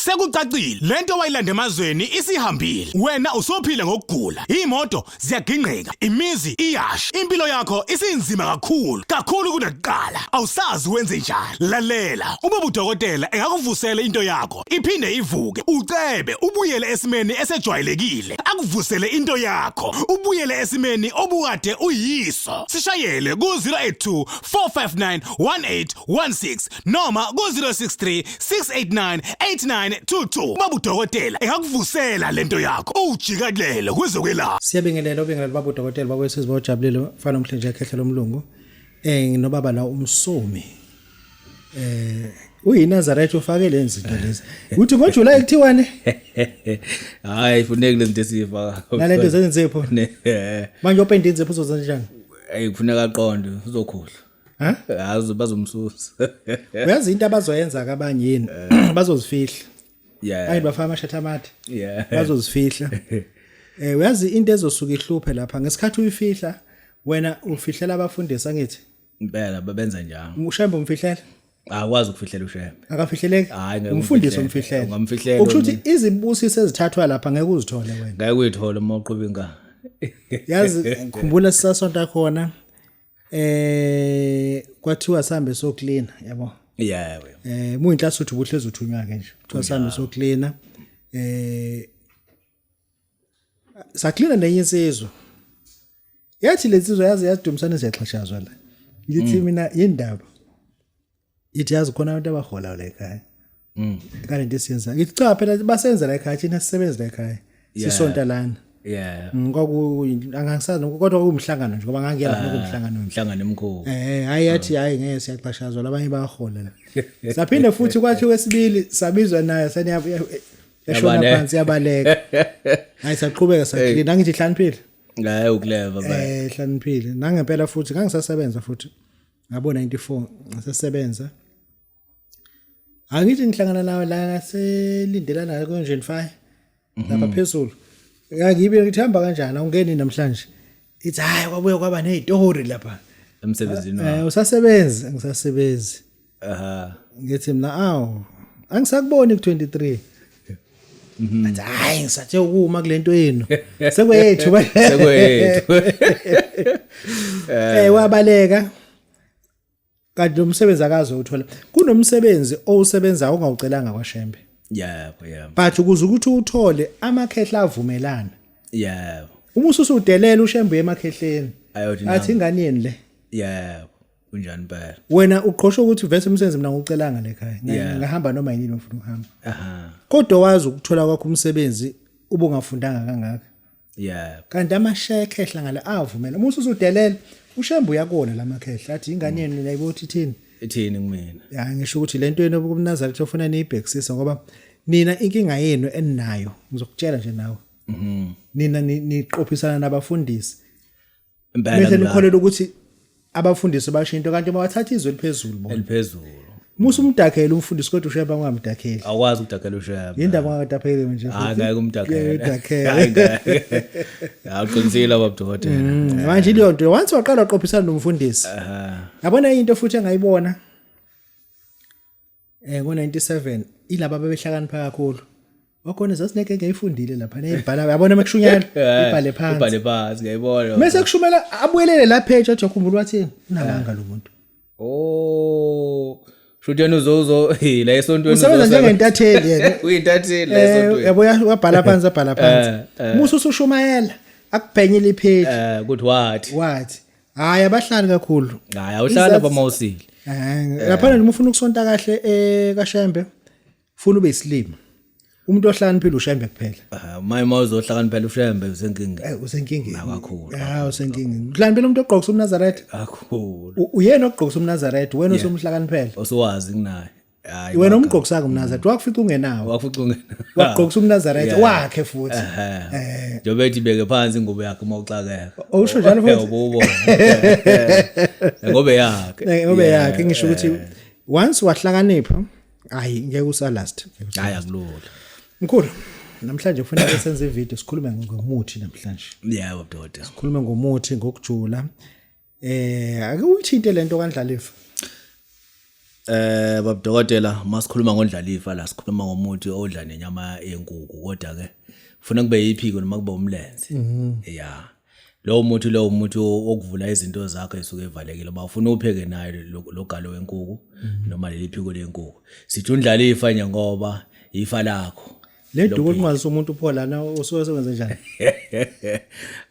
Sekucacile lento wayilanda emazweni isihambile. Wena usophila ngokugula. Imoto ziyagingqeka, imizi iyasha. Impilo yakho isinzima kakhulu kunakuqala. Awusazi wenze njani. Lalela, uma udokotela engakuvusela into yakho, iphinde ivuke. Ucebe ubuyele esimeni esejwayelekile. Akuvusele into yakho. Ubuyele esimeni obukade uyiso. Sishayele ku 082 459 1816 noma ku 063 689 8922. Baba udokotela engakuvusela lento yakho. Ujikelele kwezokwelapha. Siyabingelela obingelela baba udokotela bakwesizwe bojabulile mfana omhlenje ekhehlela omlungu. Nginobaba la umsomi. UyiNazaretha ufake lenzinto lezi. Uthi ngoJuly kuthiwane? Hayi funeka lento esifa. Nalento zenzepho. Manje openda inzepho uzozenza njani? Kufuneka aqonde uzokhohlwa. Ha? Yazi bazomsusa. Uyazi into abazoyenza kabanye yini? Bazozifihla. Yeah. Hayi bafaka amashatha amade. Yeah. Bazozifihla. Uyazi into ezosuka ihluphe lapha ngesikhathi uyifihla wena ufihlela abafundisi angithi impela babenza njalo. uShembe umfihlela Akwazi ukufihlela uShembe. akafihleleki Hayi umfundisi umfihlela ungamfihlela. ukuthi izibusiso ezithathwa lapha ngeke uzithole wena ngeke uyithola uma uqhubeka ingane. yazi ngikhumbula sisasonta khona kwathiwa sambe so clean yabo Yeah. muyinhlasi uthi ubuhlezi uthunywa ke nje kuthiwa sambe so clean saklina nenye insizwa yathi lensizwa yazi yadumisana siyaxhashazwa la ngithi mina indaba ithi yazi khona abantu abahola la ekhaya kanti isiyenza ngithi cha phela basenza la ekhaya thina sisebenza la ekhaya sisonta lana Yeah. ngoku angasazi kodwa kumhlangano nje ngoba ngangiyela nokumhlangano Umhlangano emkhulu. hayi yathi hayi ngeke siyaxhashazwa labanye bayahola la saphinde futhi kwathi wesibili sabizwa naye yashona phansi yabaleka hayi saqhubeka saklina ngithi hlaniphile Ngaye ukuleva ba. hlaniphile nangempela futhi ngangisasebenza futhi ngabo 94 ngisasebenza angithi ngihlangana nawe la ngaselindelana konjeni fire lapha phezulu ngibe ngithamba kanjani ungeni namhlanje ithi hayi kwabuye kwaba nezitori lapha Emsebenzini wakho. Usasebenza ngisasebenzi Aha. ngithi mina angisakuboni ku23 athi hayi ngisathe ukuma kulento yenu sekwethu Sekwethu. wabaleka kanti umsebenzi akazo uthola kunomsebenzi owusebenza ongawucelanga kwaShembe Yeah. but ukuze ukuthi uthole amakhehla avumelana Yeah. uma ususudelela uShembe emakhehleni Ayothi athi ingane yeni le Yeah. Kunjani phela? wena uqhosha ukuthi vese umsebenzi mina ngokucelanga lekhaya Yeah. ngahamba noma yini ufuna ukuhamba Aha. kodwa wazi ukuthola kwakho umsebenzi ubungafundanga kangaka Yeah. kanti amashekhehla ngale avumela uma ususudelela uShembe uyakona lamakhehla athi ingane yeni nayibothi thini Ithini kumina? ya ngisho ukuthi lento yenu obukumNazaretha ofuna niyibhekisisa ngoba nina inkinga yenu eninayo ngizokutshela nje nawe nina niqophisana nabafundisi bese nikholela ukuthi abafundisi bashinto kanti mawathatha izwe liphezulu bona Eliphezulu. musu umdakhela umfundisi kodwa uShembe angamdakheli Awukwazi ukudakela uShembe. indaba ngadaphele nje Hayi ngeke umdakela. Hayi Awuqinisile babudokotela. manje leyo nto once waqala uqophisana nomfundisi yabona into futhi engayibona ngo97 ilaba bebehlakanipha kakhulu wakhona zasineke ngeyifundile lapha nezibhala yabona mekushunyana ibhale phansi Ibhale phansi ngiyayibona. mase kushumela abuyelele lapha page athi ukhumbula wathini unamanga lo muntu Oh. Shuteni uzozo la esontweni usebenza njengentatheli yena uyintatheli la esontweni. yabo wabhala phansi abhala phansi musu usushumayela akubhenyela ipage Kuthi wathi hayi abahlali kakhulu hayi awuhlala bamawusile. lapha nje ufuna ukusonta kahle kaShembe ufuna ube isilima umuntu ohlaniphile uShembe kuphela Maye uzohlakani phela uShembe usenkinga. Usenkingeni kakhulu. Usenkingeni kuhlaniphile umuntu ogqokisa umNazaretha Kakhulu. uyena ogqokisa umNazaretha wena usumhlakaniphele Osuwazi kunaye. Hayi wena umgqokisa umNazaretha wakufica ungenawo wafuca ungena. waqhokisa umNazaretha wakhe futhi Njobe ethi beke phansi ingubo yakhe mawuxakeka. Usho njalo futhi Ubona. Ngobe yakhe. ngobe yakhe ngisho ukuthi once wahlakanipha hayi ngeke usalast Hayi akulula. mkhulu namhlanje kufanele senze ivideo sikhulume ngomuthi namhlanje Yebo bdoda. sikhulume ngomuthi ngokujula ake uyithinte lento kaNdlalifa babudokotela masikhuluma ngondlalifa la sikhuluma ngomuthi odla nenyama yenkukhu kodwa ke ufuna kube yiphiko noma kube umlenze yeah lo muthi okuvula izinto zakho esuke evalekile bafuna upheke nayo logalo wenkukhu noma leli phiko lenkukhu sithi undlalifa nje ngoba ifa lakho le duku kunqalisa umuntu uphola na usuke sebenza njani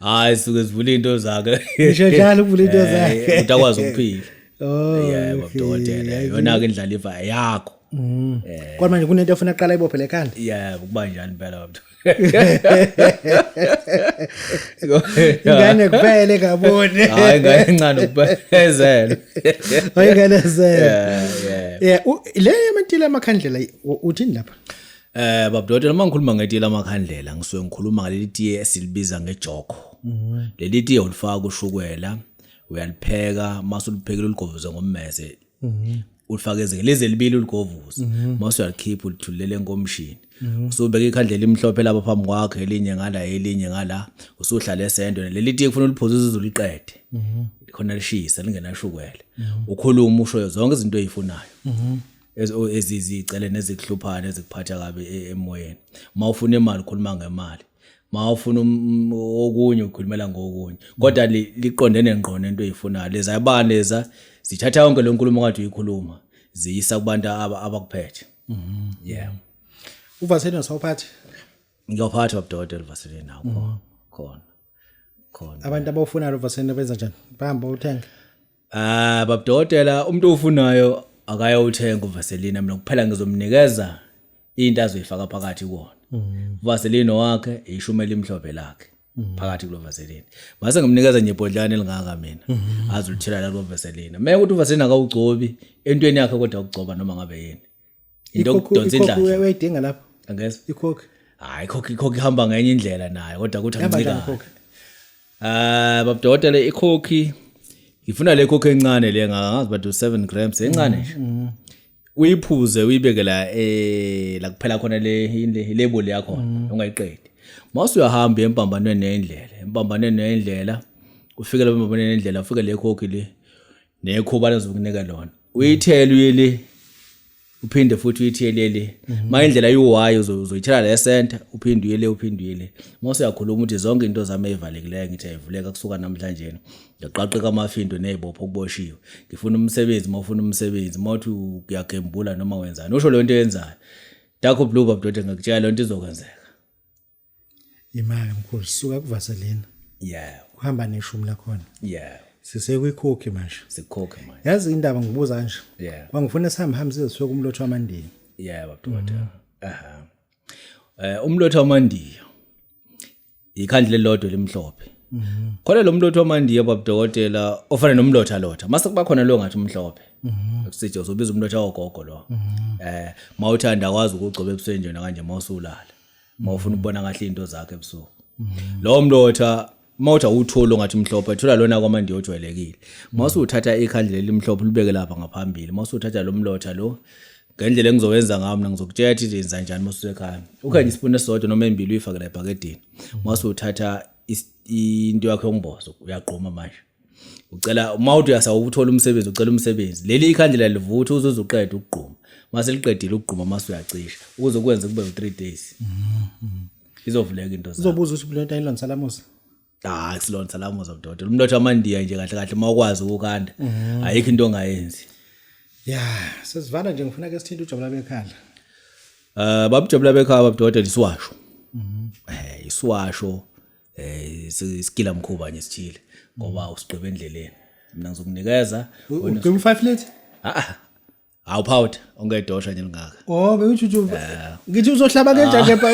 hayi suke sivula into zakhe ngisho njalo ukuvula into zakhe utakwazi ukuphila yeah babudokotela yona ke indlalifa yakho kodwa manje kunento efuna aqala ibophele ekhanda yeah kuba njani phela babudokotela ingane kuphele kabone hayi ngane encane ukuphezela ayinganezela yeah le yamantile amakhandlela uthini lapha babudokotela mangikhuluma ngetile amakhandlela ngisuke ngikhuluma ngaleli tiye esilibiza ngejoko leli tiye ulifaka ushukela uyalipheka mase uliphekile uligovuze ngommese ulifaka ezeleze libili uligovuze mase uyalikhipha ulithulele enkomishini usubeka ikhandlela imhlophe lapha phambi kwakhe elinye ngala usuhlala esendo leli tiye kufanele uliphuzise uzuliqede khona lishisa lingena shukela ukhuluma usho zonke izinto ezifunayo ezizicele nezikuhluphana ezikuphatha kabi emoyeni mawufuna imali ukhuluma ngemali mawufuna okunye ukhulumela ngokunye kodwa liqondene ngqo nento ezifunayo leza yabani leza zithatha yonke le nkulumo kade uyikhuluma ziyisa kubantu abakuphethe yeah uvaselini sawuphatha ngiyophatha babudokotela uvaselini nakho khona abantu abawufuna lo vaselini benza njani bahamba uthenga babudokotela umuntu ofunayo akayawuthenga uvaselini mina kuphela ngizomnikeza into azoyifaka phakathi kuona uvaselini wakhe ishumela imhlophe lakhe phakathi kulo vaselini mase ngimnikeza nje ibhodlana elingaka mina azulithela la kulo vaselini meke ukuthi uvaselini akawugcobi entweni yakhe kodwa ukugcoba noma ngabe yini into okudonsa indlala ikhokhi uyayidinga lapha angeza ikhokhi hayi ikhokhi ihamba ngenye indlela nayo kodwa kuthi angicika babudokotela ikhokhi ngifuna le khokhi encane le ngazi bathu 7 grams encane nje uyiphuze uyibeke la kuphela khona le label yakho ungayiqedi mase uyahamba empambanweni nendlela ufike lapha empambanweni nendlela ufike le khokhi le nekhuba lezokunika lona uyithela uyele uphinde futhi uyithelele ma indlela yiwayo uzoyithela la center uphinde uyele mase uyakhuluma ukuthi zonke into zami ezivalekileyo ngithi ayivuleka kusuka namhlanje ngiyaqaqeka amafindo nezibopho kuboshiwe ngifuna umsebenzi mawufuna umsebenzi mawuthi uyagembula noma wenzani usho le nto yenzayo Darko Blue babudokotela ngikutshela le nto izokwenzeka imali mkhulu suka kuvaselina yeah uhamba neshumi lakhona yeah sisekuyikhokhi manje sikhokhe manje yazi indaba ngibuza kanje yeah kwangifuna sihambe size kumlotho wamandiya yeah babudokotela umlotho wamandiya ikhandle lelodwa limhlophe khona lo mlotho wamandiya babudokotela ofana nomlotha lotha mase kuba khona lo ngathi umhlophe ekusithi uzobiza umlotha wogogo lo mawuthanda kwazi ukugcoba ebusweni nje kanje mawusulala mawufuna ukubona kahle into zakhe ebusuku lo mlotha mawuthi awuthola ngathi mhlophe thola lona kwamandiya ojwayelekile mase uthatha ikhandle limhlophe libeke lapha ngaphambili mase uthatha lo mlotha lo ngendlela engizowenza ngawo mina ngizokutshela ukuthi yenza njani mase ekhaya ukhanye isipuni esodwa noma embili uyifake la ebhakedeni mase uthatha into yakho yongbozo uyaqhuma manje ucela mawuthi uyasawuthola umsebenzi ucela umsebenzi leli ikhandlela livutha uzozuqeda ukuqhuma mase liqedile ukuqhuma mase uyacisha ukuze kwenze kube u3 days izovuleka into zakho uzobuza ukuthi bulenta ilon salamusa silon salamusa babudokotela umlotho wamandiya nje kahle mawukwazi ukukanda ayikho into ongayenzi yeah sesivala nje ngifuna ke sithinta ujabula bekhaya babujabula bekhaya babudokotela iswasho iswasho isikila mkhuba nje sithile ngoba usiqhebe endleleni mina ngizokunikeza uqhebe 5 liter awu powder ongedosha nje lingaka bewuthi ngithi uzohlaba kanjani lapha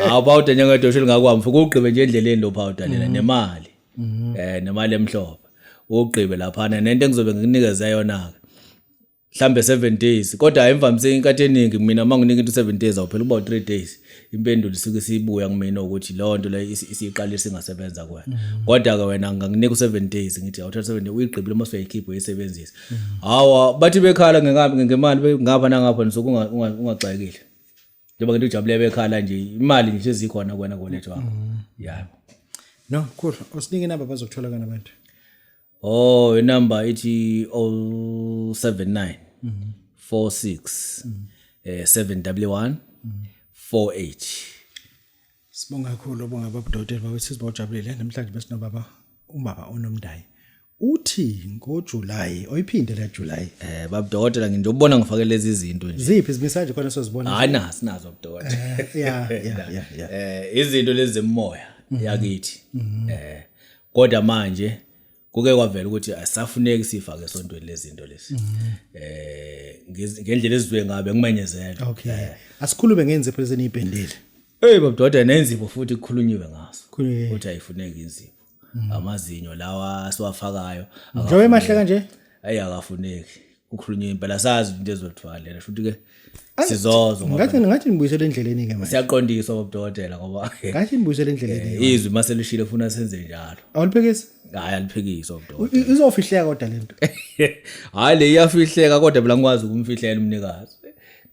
awu powder nje ongedosha lingaka mfuku uqhebe nje endleleni lo powder lela nemali nemali emhlophe uqhebe lapha nento engizobe ngikunikeza yona mhlambe 7 days kodwa emvamise inkathi eningi mina manginika into 7 days awuphela about 3 days impendulo isuke sibuya kumina ukuthi lonto la isiqalile singasebenza kwena kodwa ke wena ngingakunika u7 days ngithi awuthatha 7 days uyiqhibile mase uyayikhipha uyisebenzisa hawa bathi bekhala ngemali ngapha nangapha nisuke ungaxakile njengoba ngento ujabule bekhala nje imali nje ezikhona kwena koletho wakho yeah no cool usinike inamba bazokuthola kana abantu inamba ithi 079 46 711 48. Sibonga kakhulu bonga babudokotela bawethu sizibojabulile namhlanje besinobaba ubaba onomndayi. Uthi ngoJuly oyiphinde la July. Babudokotela ngindobona ngifake lezi izinto nje. Ziphi izimisaje khona sozibona? Hayi sinazo babudokotela. Yeah. Izinto lezi zemoya yakithi. Kodwa manje kuke kwavela ukuthi asafuneki sifake esontweni lezi zinto lezi. Ngendlela ezizwe ngabe ngimenyezela. Okay. Asikhulume ngenzipho lezi nipendile. Babudokotela nenzipho futhi kukhulunyiwe ngaso. Ukuthi ayifuneki inzipho. Amazinyo lawa siwafakayo. Njobe emahle kanje? Akafuneki. Kukhulunywa impela sazi into ezothwalela futhi ke sizozo ngathi ngibuyisele endleleni ke manje. Siyaqondiswa babudokotela ngoba ngathi ngibuyisele endleleni. Izwi maselishile ufuna senze njalo. Awuliphekisi? Hayi aliphikiswa babudokotela. Izofihleka kodwa lento. Hayi le iyafihleka kodwa bila ngikwazi ukumfihlela umnikazi.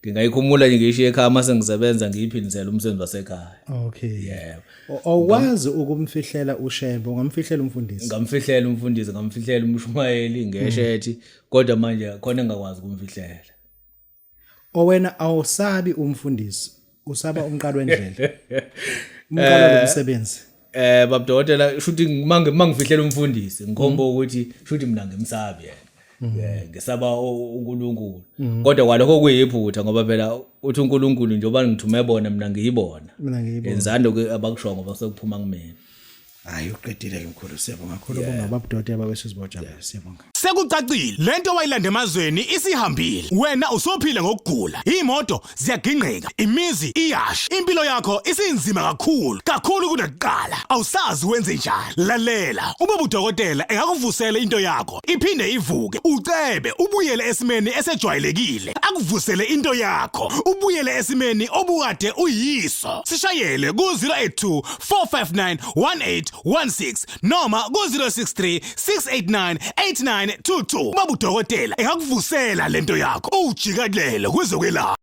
Ngingayikhumula nje ngisho ekhaya mase ngisebenza ngiyiphindisela umsebenzi wasekhaya. Okay. Yebo. Awukwazi ukumfihlela uShembe, ungamfihlela umfundisi. Ngamfihlela umfundisi, ngamfihlela umshumayeli ngeshethi, kodwa manje khona engakwazi ukumfihlela. Owena awusabi umfundisi, usaba umqalo wendlela. Umqalo lomsebenzi. Babudokotela shuthi mangifihlela umfundisi, ngikhomba ukuthi shuthi mina ngimsabi yena. Ngisaba uNkulunkulu. Kodwa kwalokho kuyiphutha ngoba phela uthi uNkulunkulu njengoba ngithume bona mina ngiyibona. Enzando ke abakusho ngoba sekuphuma kumina. Hayi uqedile ke mkhulu siyabonga kakhulu bonga babudokotela babesizibojabule siyabonga. Sekucacile lento wayilanda emazweni isihambile. Wena usophila ngokugula. Imoto ziyaginqika, imizi iyasha. Impilo yakho isinzima kakhulu kunakuqala. Awusazi wenze njani. Lalela, uma udokotela engakuvusela into yakho, iphinde ivuke. Ucebe ubuyele esimeni esejwayelekile. Akuvusele into yakho, ubuyele esimeni obukade uyiso. Sishayele ku 082 459 1816 noma ku 063 689 8922. Babudokotela engakuvusela lento yakho ujikelele kwezokwelapha.